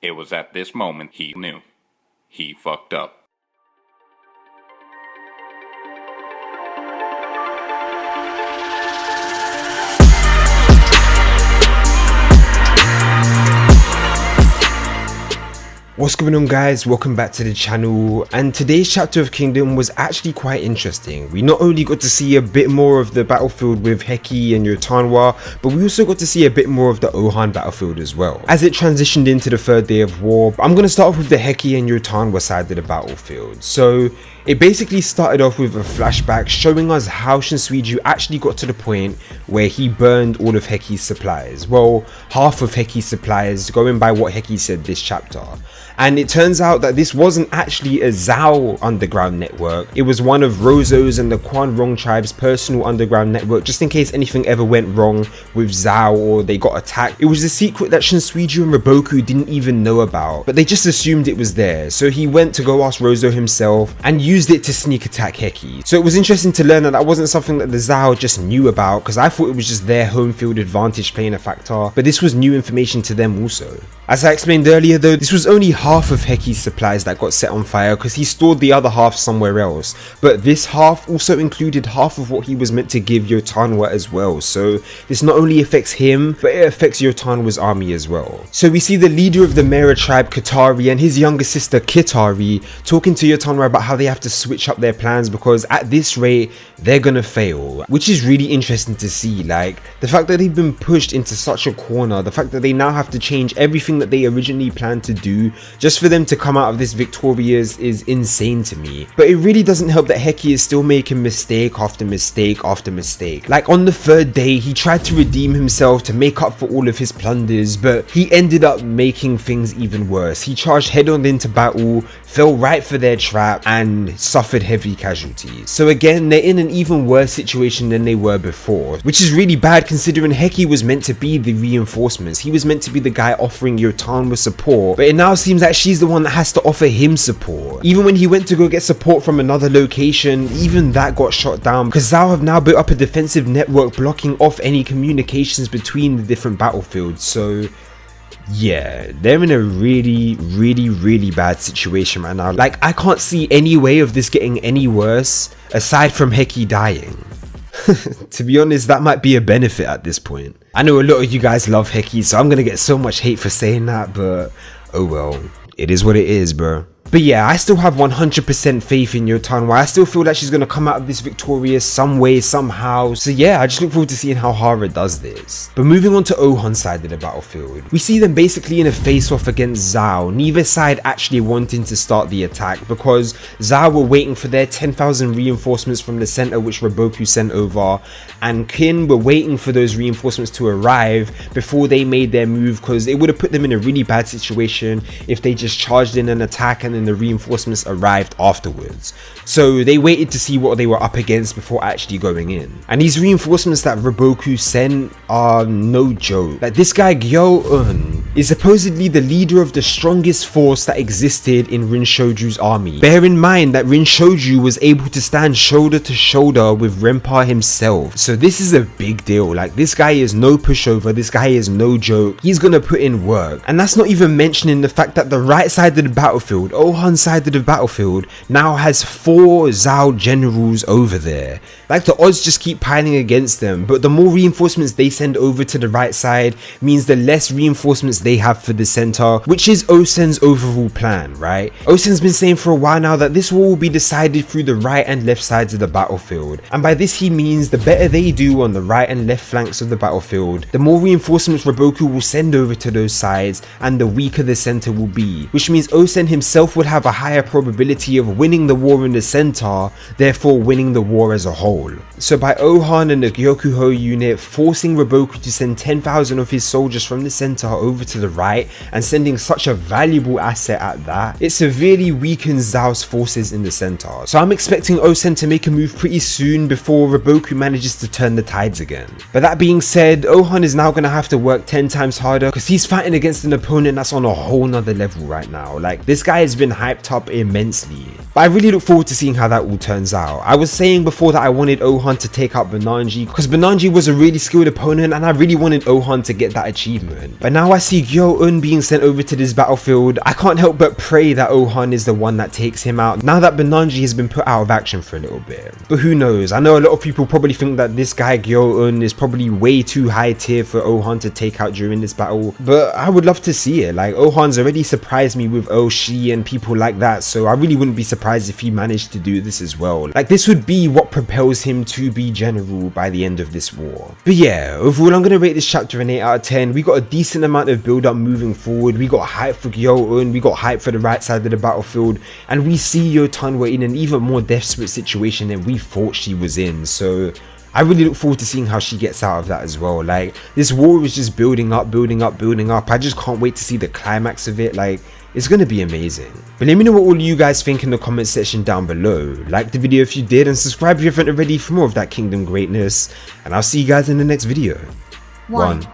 It was at this moment he knew. He fucked up. What's going on, guys? Welcome back to the channel, and today's chapter of Kingdom was actually quite interesting. We not only got to see a bit more of the battlefield with Heki and Yotanwa, but we also got to see a bit more of the Ohan battlefield as well, as it transitioned into the third day of war. I'm going to start off with the Heki and Yotanwa side of the battlefield. So it basically started off with a flashback showing us how Shinsuiju actually got to the point where he burned all of Heki's supplies. Well, half of Heki's supplies, going by what Heki said this chapter. And it turns out that this wasn't actually a Zhao underground network. It was one of Rozo's and the Quan Rong tribe's personal underground network, just in case anything ever went wrong with Zhao or they got attacked. It was a secret that Shinsuiju and Riboku didn't even know about, but they just assumed it was there. So he went to go ask Rozo himself and used it to sneak attack Heki. So it was interesting to learn that that wasn't something that the Zhao just knew about, because I thought it was just their home field advantage playing a factor, but this was new information to them also. As I explained earlier though, this was only half of Heki's supplies that got set on fire, because he stored the other half somewhere else, but this half also included half of what he was meant to give Yotanwa as well. So this not only affects him, but it affects Yotanwa's army as well. So we see the leader of the Mera tribe, Katari, and his younger sister Kitari talking to Yotanwa about how they have to switch up their plans, because at this rate they're gonna fail, which is really interesting to see. Like, the fact that they've been pushed into such a corner, the fact that they now have to change everything that they originally planned to do just for them to come out of this victorious is insane to me. But it really doesn't help that Heki is still making mistake after mistake after mistake. Like, on the third day he tried to redeem himself to make up for all of his plunders, but he ended up making things even worse. He charged head on into battle, fell right for their trap, and suffered heavy casualties. So again, they're in an even worse situation than they were before, which is really bad considering Heki was meant to be the reinforcements. He was meant to be the guy offering Yotanwa support, but it now seems that she's the one that has to offer him support. Even when he went to go get support from another location, even that got shot down, because Zhao have now built up a defensive network blocking off any communications between the different battlefields. So yeah, they're in a really bad situation right now. Like, I can't see any way of this getting any worse aside from Heki dying. To be honest, that might be a benefit at this point. I know a lot of you guys love Heki, so I'm gonna get so much hate for saying that, but oh well, it is what it is, bro. But yeah, I still have 100% faith in Yotanwa. I still feel like she's going to come out of this victorious some way, somehow. So yeah, I just look forward to seeing how Hara does this. But moving on to Ohan's side of the battlefield, we see them basically in a face-off against Zhao, neither side actually wanting to start the attack, because Zhao were waiting for their 10,000 reinforcements from the center which Riboku sent over, and Qin were waiting for those reinforcements to arrive before they made their move, because it would have put them in a really bad situation if they just charged in an attack and the reinforcements arrived afterwards. So they waited to see what they were up against before actually going in. And these reinforcements that Riboku sent are no joke. Like, this guy Gyo-eun is supposedly the leader of the strongest force that existed in Rinshoju's army. Bear in mind that Rinshoju was able to stand shoulder to shoulder with Renpa himself. So this is a big deal. Like, this guy is no pushover, this guy is no joke. He's gonna put in work. And that's not even mentioning the fact that the right side of the battlefield, Ohan's side of the battlefield, now has 4 Zhao generals over there. Like, the odds just keep piling against them, but the more reinforcements they send over to the right side means the less reinforcements they have for the center, which is Osen's overall plan, right? Osen's been saying for a while now that this war will be decided through the right and left sides of the battlefield, and by this he means the better they do on the right and left flanks of the battlefield, the more reinforcements Riboku will send over to those sides, and the weaker the center will be, which means Osen himself would have a higher probability of winning the war in the center, therefore winning the war as a whole. So by Ohan and the Gyokuho unit forcing Riboku to send 10,000 of his soldiers from the center over to the right, and sending such a valuable asset at that, it severely weakens Zhao's forces in the center. So I'm expecting Osen to make a move pretty soon before Riboku manages to turn the tides again. But that being said, Ohan is now going to have to work 10 times harder, because he's fighting against an opponent that's on a whole nother level right now. Like, this guy has been been hyped up immensely. But I really look forward to seeing how that all turns out. I was saying before that I wanted Ohan to take out Bananji because Bananji was a really skilled opponent and I really wanted Ohan to get that achievement. But now I see Gyo-eun being sent over to this battlefield, I can't help but pray that Ohan is the one that takes him out now that Bananji has been put out of action for a little bit. But who knows, I know a lot of people probably think that this guy Gyo-eun is probably way too high tier for Ohan to take out during this battle, but I would love to see it. Like, Ohan's already surprised me with Oshi and people like that, so I really wouldn't be surprised if he managed to do this as well. Like, this would be what propels him to be general by the end of this war. But yeah, overall I'm gonna rate this chapter an 8 out of 10. We got a decent amount of build up moving forward, we got hype for Gyo-eun, we got hype for the right side of the battlefield, and we see Yo Tanwa in an even more desperate situation than we thought she was in, so I really look forward to seeing how she gets out of that as well. Like, this war is just building up. I just can't wait to see the climax of it. Like, it's gonna be amazing. But let me know what all you guys think in the comment section down below. Like the video if you did, and subscribe if you haven't already for more of that Kingdom greatness, and I'll see you guys in the next video. 1.